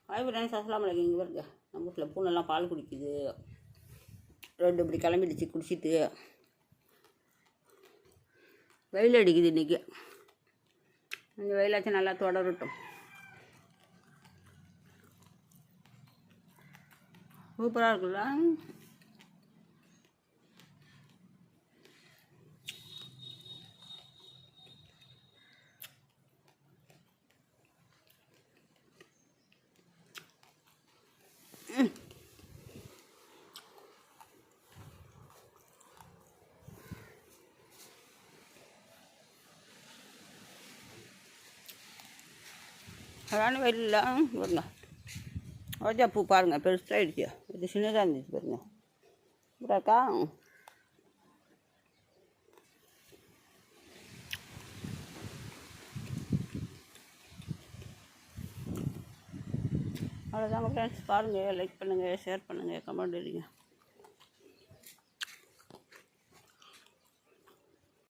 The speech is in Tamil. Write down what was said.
ஹாய் ஃப்ரெண்ட்ஸ், அஸ்ஸலாமு அலைக்கும். இங்கே பாருங்க, நம்ம வீட்டில் பூனெல்லாம் பால் குடிக்குது. ரெண்டு இப்படி கிளம்பிடுச்சு குடிச்சிட்டு. வெயில் அடிக்குது இன்றைக்கி. இந்த வெயிலாச்சும் நல்லா தொடரட்டும். சூப்பராக இருக்குல்ல? அதான வெயிலில் பாருங்க, ரோஜா பூ பாருங்கள், பெருசாகிடுச்சு. இது சின்னதாக இருந்துச்சு பாருங்க. இப்படாக்கா அவ்வளோதாங்க ஃப்ரெண்ட்ஸ். பாருங்கள், லைக் பண்ணுங்கள், ஷேர் பண்ணுங்கள், கமெண்ட் அடிங்க.